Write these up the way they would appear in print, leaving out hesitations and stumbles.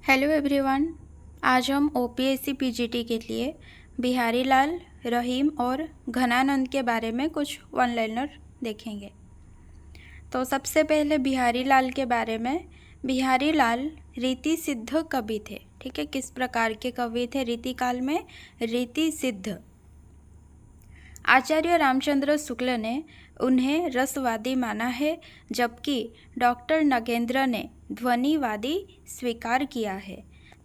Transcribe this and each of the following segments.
Hello everyone. आज हम OPSC PGT के लिए बिहारी लाल, रहीम और घनानंद के बारे में कुछ वन लाइनर देखेंगे। तो सबसे पहले बिहारी लाल के बारे में। बिहारी लाल रीति सिद्ध कवि थे। ठीक है, किस प्रकार के कवि थे रीति काल में? रीति सिद्ध। आचार्य रामचंद्र शुक्ल ने उन्हें रसवादी माना है, जबकि डॉक्टर नगेंद्र ने ध्वनिवादी स्वीकार किया है।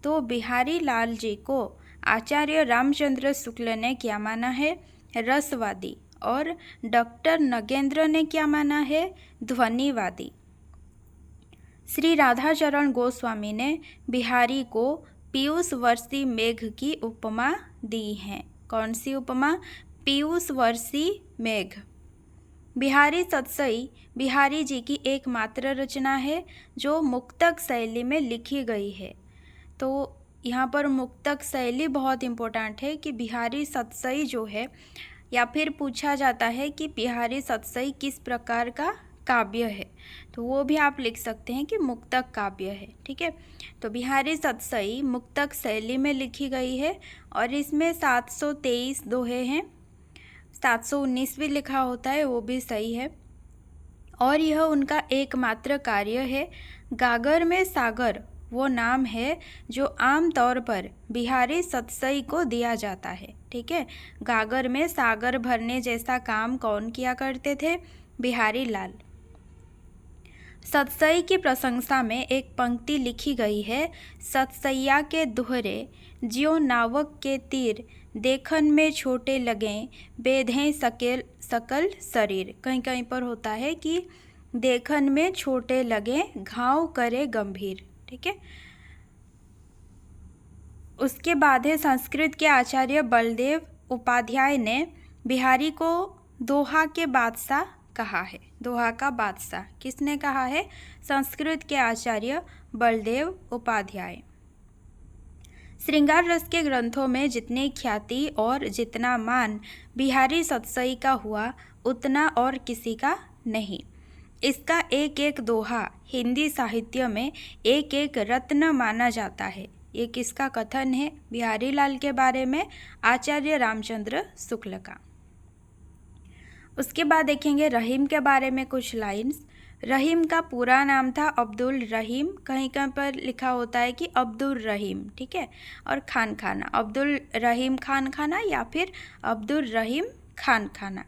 तो बिहारी लाल जी को आचार्य रामचंद्र शुक्ल ने क्या माना है? रसवादी। और डॉक्टर नगेंद्र ने क्या माना है? ध्वनिवादी। श्री राधाचरण गोस्वामी ने बिहारी को पीयूष वर्षी मेघ की उपमा दी है। कौन सी उपमा? पीयूष वर्षी मेघ। बिहारी सतसई बिहारी जी की एकमात्र रचना है जो मुक्तक शैली में लिखी गई है। तो यहाँ पर मुक्तक शैली बहुत इम्पोर्टेंट है कि बिहारी सतसई जो है, या फिर पूछा जाता है कि बिहारी सतसई किस प्रकार का काव्य है, तो वो भी आप लिख सकते हैं कि मुक्तक काव्य है। ठीक है, तो बिहारी सतसई मुक्तक शैली में लिखी गई है और इसमें 723 दोहे हैं। 719 भी लिखा होता है, वो भी सही है। और यह उनका एकमात्र कार्य है। गागर में सागर वो नाम है जो आम तौर पर बिहारी सतसई को दिया जाता है। ठीक है, गागर में सागर भरने जैसा काम कौन किया करते थे? बिहारी लाल। सतसई की प्रशंसा में एक पंक्ति लिखी गई है, सतसैया के दोहरे ज्यों नावक के तीर, देखन में छोटे लगें बेधें सकल शरीर। कहीं कहीं पर होता है कि देखन में छोटे लगें घाव करे गंभीर। ठीक है, उसके बाद है संस्कृत के आचार्य बलदेव उपाध्याय ने बिहारी को दोहा के बादशाह कहा है। दोहा का बादशाह किसने कहा है? संस्कृत के आचार्य बलदेव उपाध्याय। श्रृंगार रस के ग्रंथों में जितनी ख्याति और जितना मान बिहारी सतसई का हुआ, उतना और किसी का नहीं। इसका एक एक दोहा हिंदी साहित्य में एक एक रत्न माना जाता है। ये किसका कथन है? बिहारी लाल के बारे में, आचार्य रामचंद्र शुक्ल का। उसके बाद देखेंगे रहीम के बारे में कुछ लाइन्स। रहीम का पूरा नाम था अब्दुल रहीम, कहीं कहीं पर लिखा होता है कि अब्दुल रहीम। ठीक है, और खान खाना, अब्दुल रहीम खान खाना या फिर अब्दुल रहीम खान खाना।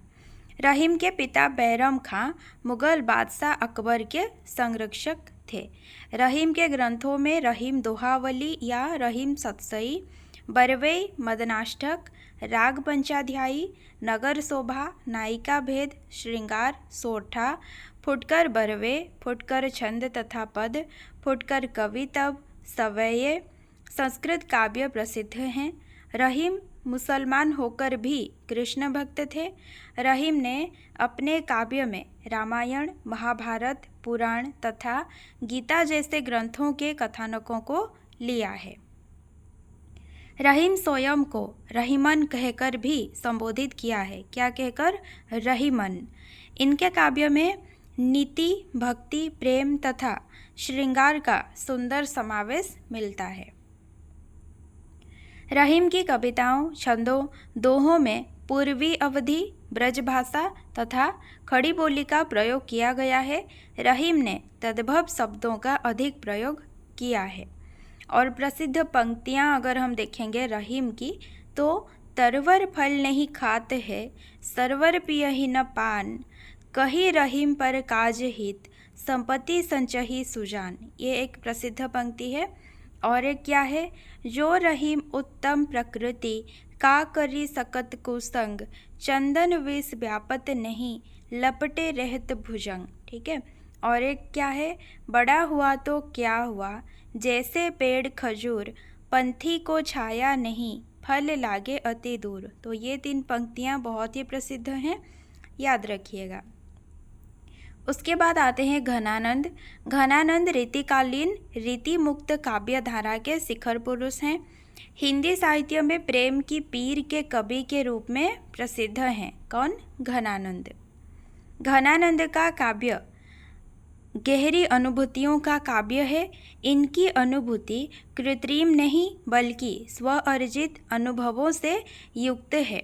रहीम के पिता बैरम खां मुग़ल बादशाह अकबर के संरक्षक थे। रहीम के ग्रंथों में रहीम दोहावली या रहीम सतसई, बरवई मदनाष्टक, राग पंचाध्यायी, नगर शोभा, नायिका भेद, श्रृंगार, सोठा, फुटकर बरवे, फुटकर छंद तथा पद, फुटकर कवितब, सवैये संस्कृत काव्य प्रसिद्ध हैं। रहीम मुसलमान होकर भी कृष्ण भक्त थे। रहीम ने अपने काव्य में रामायण, महाभारत, पुराण तथा गीता जैसे ग्रंथों के कथानकों को लिया है। रहीम स्वयं को रहीमन कहकर भी संबोधित किया है। क्या कहकर? रहीमन। इनके काव्य में नीति, भक्ति, प्रेम तथा श्रृंगार का सुंदर समावेश मिलता है। रहीम की कविताओं, छंदों, दोहों में पूर्वी अवधि, ब्रजभाषा तथा खड़ी बोली का प्रयोग किया गया है। रहीम ने तद्भव शब्दों का अधिक प्रयोग किया है। और प्रसिद्ध पंक्तियाँ अगर हम देखेंगे रहीम की, तो तरवर फल नहीं खात है, सरवर पियहि न पान, कही रहीम पर काज हित, संपत्ति संचही सुजान। ये एक प्रसिद्ध पंक्ति है। और एक क्या है? जो रहीम उत्तम प्रकृति, का करी सकत कुसंग, चंदन विष व्यापत नहीं, लपटे रहत भुजंग। ठीक है, और एक क्या है? बड़ा हुआ तो क्या हुआ, जैसे पेड़ खजूर, पंथी को छाया नहीं, फल लागे अति दूर। तो ये 3 पंक्तियाँ बहुत ही प्रसिद्ध हैं, याद रखिएगा। उसके बाद आते हैं घनानंद। घनानंद रीतिकालीन रीति मुक्त काव्य धारा के शिखर पुरुष हैं। हिंदी साहित्य में प्रेम की पीर के कवि के रूप में प्रसिद्ध हैं। कौन? घनानंद। घनानंद का काव्य गहरी अनुभूतियों का काव्य है। इनकी अनुभूति कृत्रिम नहीं बल्कि स्व अर्जित अनुभवों से युक्त है।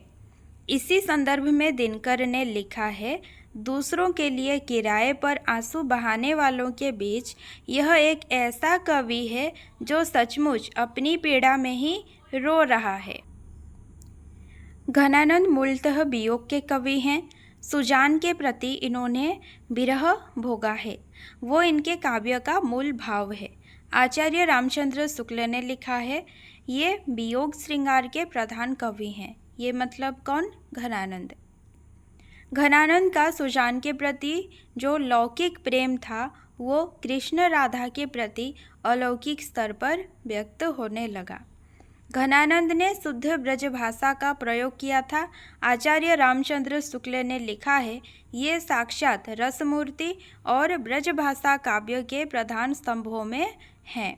इसी संदर्भ में दिनकर ने लिखा है, दूसरों के लिए किराए पर आंसू बहाने वालों के बीच यह एक ऐसा कवि है जो सचमुच अपनी पीड़ा में ही रो रहा है। घनानंद मूलतः वियोग के कवि हैं। सुजान के प्रति इन्होंने विरह भोगा है, वो इनके काव्य का मूल भाव है। आचार्य रामचंद्र शुक्ल ने लिखा है, ये वियोग श्रृंगार के प्रधान कवि हैं। ये मतलब कौन? घनानंद। घनानंद का सुजान के प्रति जो लौकिक प्रेम था वो कृष्ण राधा के प्रति अलौकिक स्तर पर व्यक्त होने लगा। घनानंद ने शुद्ध ब्रज भाषा का प्रयोग किया था। आचार्य रामचंद्र शुक्ल ने लिखा है, ये साक्षात रसमूर्ति और ब्रज भाषा काव्य के प्रधान स्तंभों में हैं।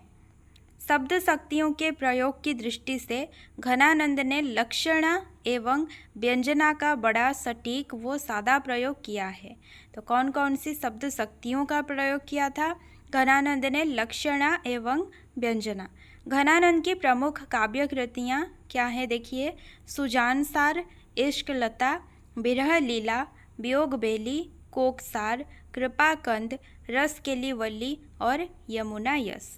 शब्द शक्तियों के प्रयोग की दृष्टि से घनानंद ने लक्षणा एवं व्यंजना का बड़ा सटीक व सादा प्रयोग किया है। तो कौन कौन सी शब्द शक्तियों का प्रयोग किया था? घनानंद ने लक्षणा एवं व्यंजना। घनानंद की प्रमुख काव्य कृतियाँ क्या हैं? देखिए, सुजानसार, इश्कलता, बिरह लीला, वियोग बेली, कोकसार, कृपाकंद, रस केली वल्ली और यमुना यस।